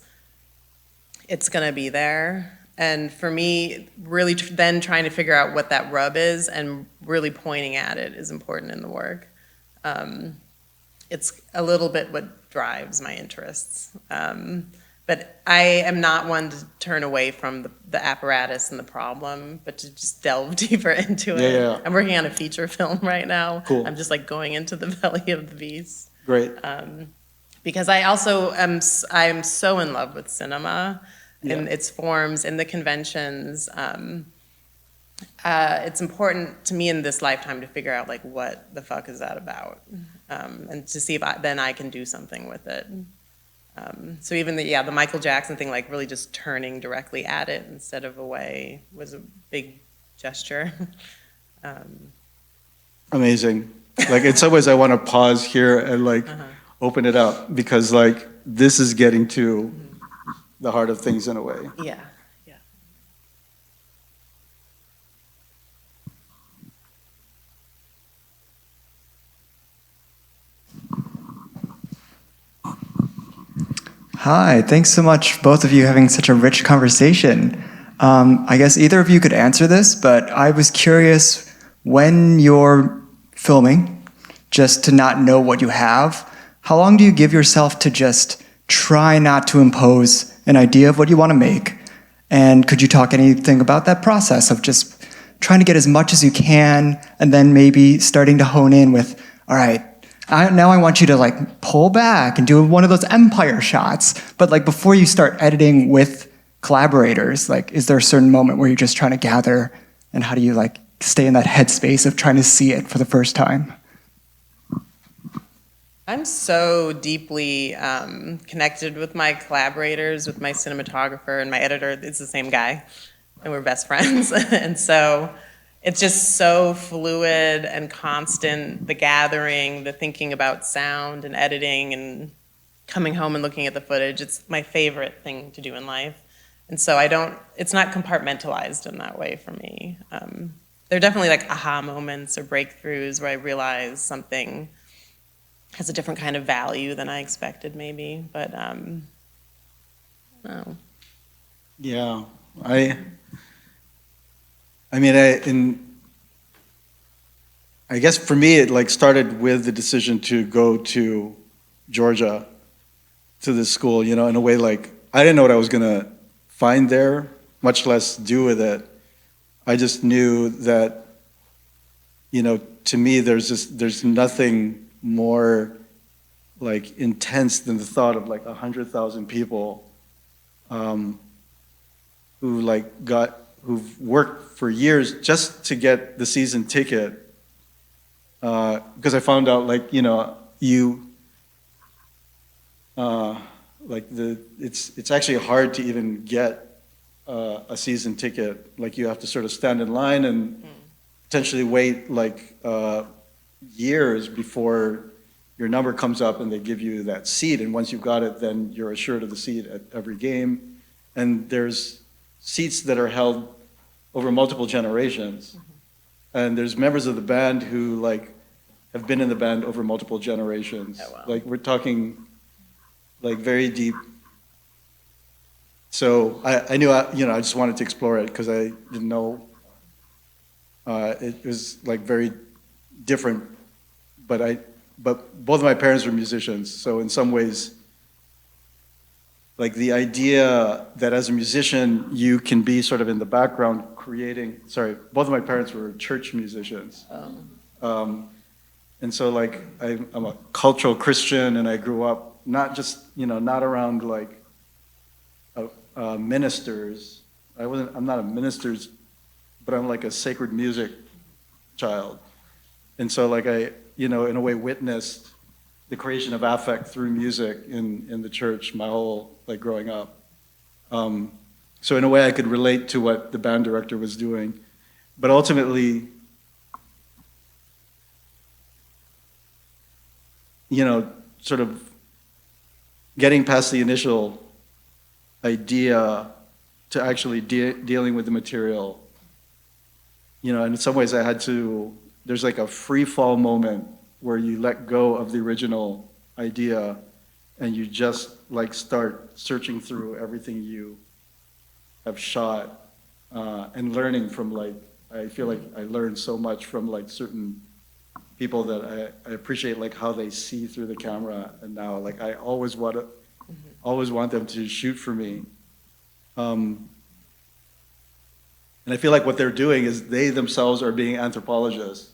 it's going to be there. And for me, really then trying to figure out what that rub is and really pointing at it is important in the work. It's a little bit what drives my interests. But I am not one to turn away from the apparatus and the problem, but to just delve deeper into it. Yeah. I'm working on a feature film right now. Cool. I'm just like going into the belly of the beast. great. Because I also I'm so in love with cinema and its forms and the conventions. It's important to me in this lifetime to figure out like what the fuck is that about, and to see if then I can do something with it. So even the Michael Jackson thing, like really just turning directly at it instead of away, was a big gesture. Amazing. Like in some ways I want to pause here and like open it up, because like this is getting to the heart of things in a way. Yeah. Hi, thanks so much, both of you, having such a rich conversation. I guess either of you could answer this, but I was curious, when you're filming, just to not know what you have, how long do you give yourself to just try not to impose an idea of what you want to make? And could you talk anything about that process of just trying to get as much as you can, and then maybe starting to hone in with, all right, now I want you to like pull back and do one of those empire shots. But like before you start editing with collaborators, like is there a certain moment where you're just trying to gather, and how do you like stay in that headspace of trying to see it for the first time? I'm so deeply connected with my collaborators, with my cinematographer and my editor. It's the same guy, and we're best friends. And so it's just so fluid and constant, the gathering, the thinking about sound and editing and coming home and looking at the footage. It's my favorite thing to do in life. And so it's not compartmentalized in that way for me. There are definitely like aha moments or breakthroughs where I realize something has a different kind of value than I expected maybe, but no. Yeah, I mean, I guess for me, it like started with the decision to go to Georgia, to this school, you know, in a way like, I didn't know what I was gonna find there, much less do with it. I just knew that, you know, to me, there's nothing more like intense than the thought of like 100,000 people who've worked for years just to get the season ticket, because I found out like, you know, it's actually hard to even get a season ticket. Like you have to sort of stand in line and potentially wait like years before your number comes up and they give you that seat. And once you've got it, then you're assured of the seat at every game. And there's seats that are held over multiple generations. And there's members of the band who like have been in the band over multiple generations. Oh, wow. Like we're talking like very deep. So I knew, I just wanted to explore it because I didn't know. It was like very different, but both of my parents were musicians. So in some ways, like the idea that as a musician, you can be sort of in the background creating, both of my parents were church musicians. And so like, I'm a cultural Christian and I grew up not just, not around like ministers. I'm not a minister's, but I'm like a sacred music child. And so like I, in a way witnessed the creation of affect through music in the church my whole, like growing up. So in a way I could relate to what the band director was doing. But ultimately, sort of getting past the initial idea to actually dealing with the material. And in some ways there's like a free fall moment where you let go of the original idea and you just like start searching through everything you have shot and learning from I feel like I learned so much from certain people that I appreciate how they see through the camera, and now I always want them to shoot for me. And I feel like what they're doing is they themselves are being anthropologists.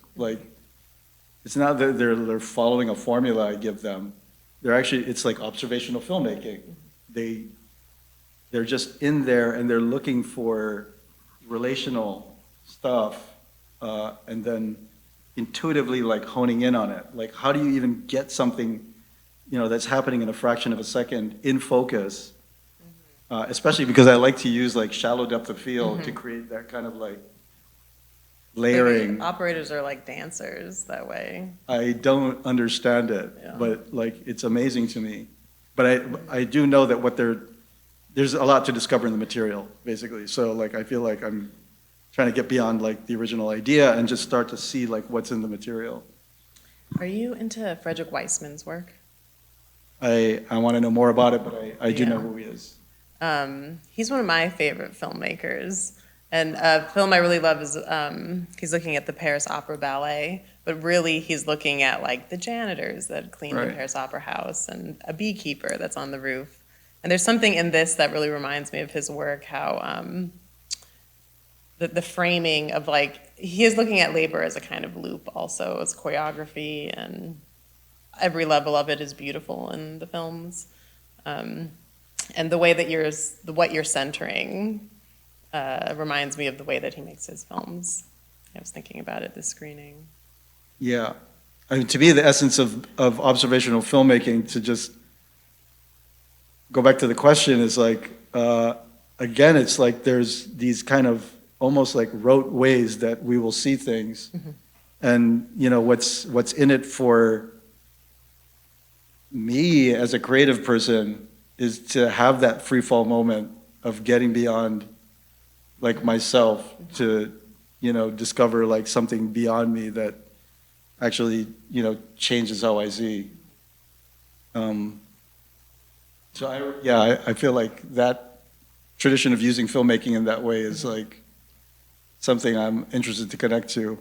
It's not that they're following a formula I give them. It's like observational filmmaking. They're just in there and they're looking for relational stuff, and then intuitively honing in on it. How do you even get something that's happening in a fraction of a second in focus? Especially because I like to use shallow depth of field to create that kind of layering. Maybe operators are like dancers that way. I don't understand it, Yeah. but it's amazing to me. But I do know that there's a lot to discover in the material, basically. So I feel like I'm trying to get beyond the original idea and just start to see what's in the material. Are you into Frederick Weissman's work? I want to know more about it, but I do Yeah. know who he is. He's one of my favorite filmmakers. And a film I really love is he's looking at the Paris Opera Ballet, but really he's looking at the janitors that clean the Right. Paris Opera House and a beekeeper that's on the roof. And there's something in this that really reminds me of his work, how the framing of he is looking at labor as a kind of loop also. It's choreography, and every level of it is beautiful in the films. And the way that what you're centering reminds me of the way that he makes his films. I was thinking about it this screening. Yeah. I mean, to me, the essence of observational filmmaking, to just go back to the question, is again, it's there's these kind of almost rote ways that we will see things. Mm-hmm. And, what's in it for me as a creative person is to have that free fall moment of getting beyond myself to, discover something beyond me that actually, changes how I see. So I feel that tradition of using filmmaking in that way is something I'm interested to connect to.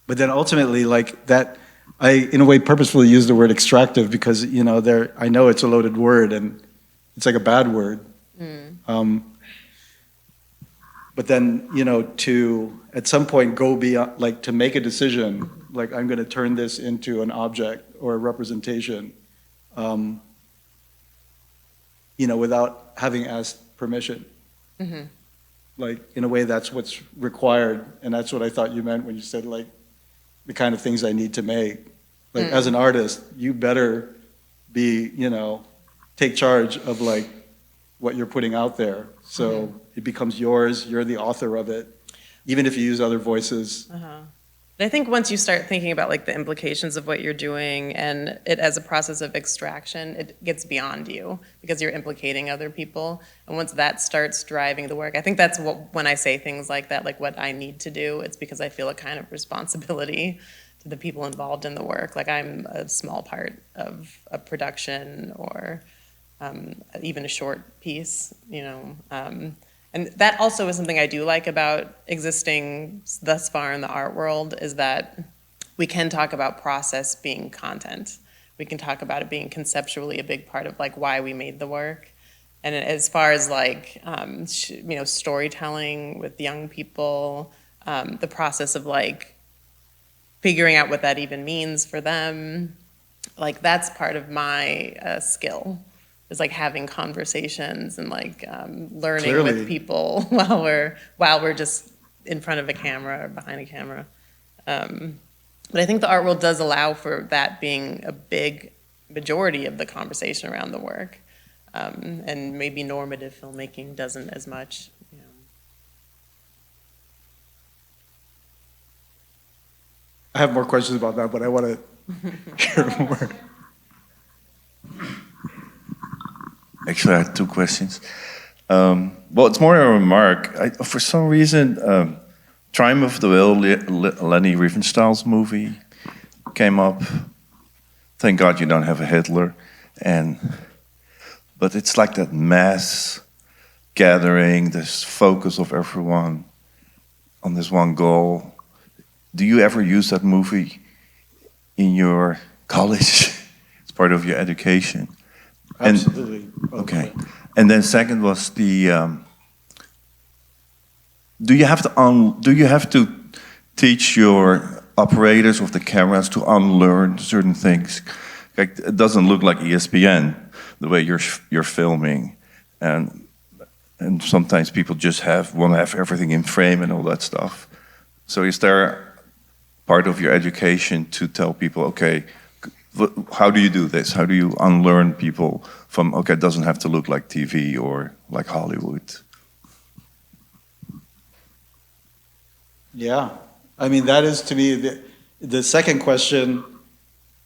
But then ultimately that, I in a way purposefully use the word extractive because, I know it's a loaded word and it's a bad word. But then, to at some point go beyond, to make a decision, I'm going to turn this into an object or a representation, without having asked permission. Mm-hmm. In a way, that's what's required, and that's what I thought you meant when you said the kind of things I need to make. As an artist, you better be, take charge of what you're putting out there. So it becomes yours, you're the author of it, even if you use other voices. Uh-huh. But I think once you start thinking about the implications of what you're doing and it as a process of extraction, it gets beyond you because you're implicating other people. And once that starts driving the work, I think that's when I say things like that, what I need to do, it's because I feel a kind of responsibility to the people involved in the work. I'm a small part of a production or even a short piece, and that also is something I do like about existing thus far in the art world, is that we can talk about process being content. We can talk about it being conceptually a big part of why we made the work. And as far as storytelling with young people, the process of figuring out what that even means for them, that's part of my skill. Is having conversations and learning Clearly. with people while we're just in front of a camera or behind a camera. But I think the art world does allow for that being a big majority of the conversation around the work, and maybe normative filmmaking doesn't as much. You know. I have more questions about that, but I want to hear more. Actually, I had two questions. Well, it's more a remark. For some reason, Triumph of the Will, Leni Riefenstahl's movie, came up. Thank God you don't have a Hitler. But it's like that mass gathering, this focus of everyone on this one goal. Do you ever use that movie in your college? It's part of your education. Absolutely. Okay. And then second was the, do you have to teach your operators of the cameras to unlearn certain things? Like, it doesn't look like ESPN the way you're filming, and sometimes people just want to have everything in frame and all that stuff. So is there part of your education to tell people, okay, how do you do this? How do you unlearn people from, okay, it doesn't have to look like TV or like Hollywood? Yeah. I mean, that is to me the second question.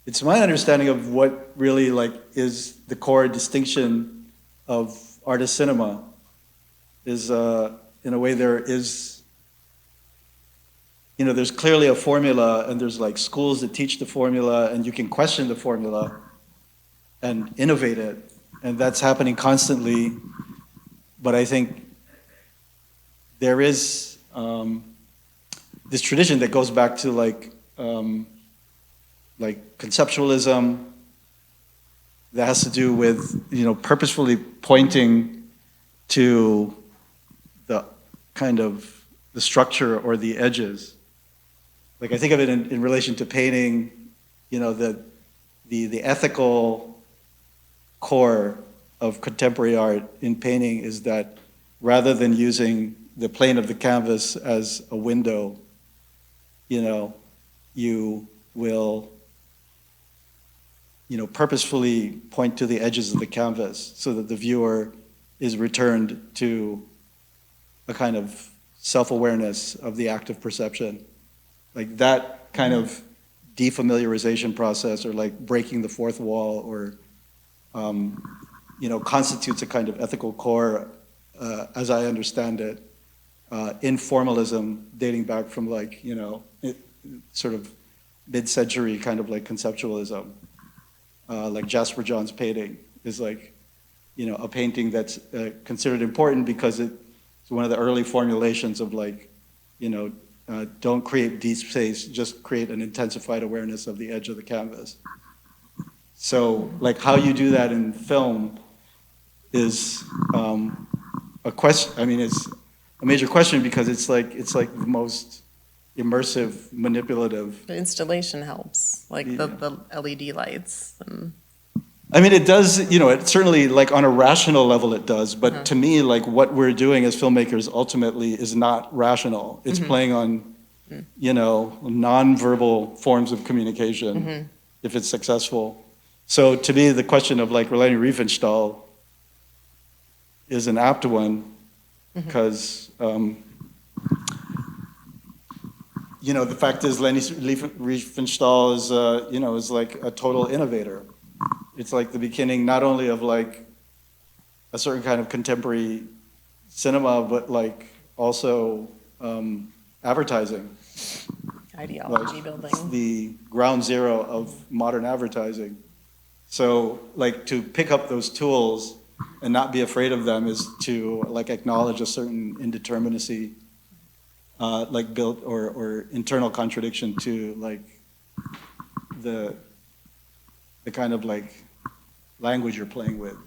It's my understanding of what really like is the core distinction of artist cinema is in a way there is, there's clearly a formula, and there's like schools that teach the formula, and you can question the formula and innovate it, and that's happening constantly. But I think there is this tradition that goes back to like conceptualism that has to do with purposefully pointing to the kind of the structure or the edges. Like I think of it in relation to painting, the ethical core of contemporary art in painting is that rather than using the plane of the canvas as a window, you will purposefully point to the edges of the canvas so that the viewer is returned to a kind of self-awareness of the act of perception. Like that kind of defamiliarization process, or like breaking the fourth wall, or constitutes a kind of ethical core, as I understand it, in formalism dating back from sort of mid-century kind of like conceptualism. Like Jasper John's painting is like, a painting that's considered important because it's one of the early formulations of like, don't create deep space, just create an intensified awareness of the edge of the canvas. So like how you do that in film is a question. I mean, it's a major question because it's like the most immersive, manipulative. The installation helps, like the LED lights. I mean, it does, it certainly, like on a rational level it does, but to me, like what we're doing as filmmakers ultimately is not rational. It's playing on, non-verbal forms of communication, if it's successful. So to me, the question of like Leni Riefenstahl is an apt one, because, the fact is Leni Riefenstahl is, is like a total innovator. It's like the beginning not only of like a certain kind of contemporary cinema, but like also advertising. Ideology like building. The ground zero of modern advertising. So like to pick up those tools and not be afraid of them is to like acknowledge a certain indeterminacy, like built or internal contradiction to like the kind of like language you're playing with.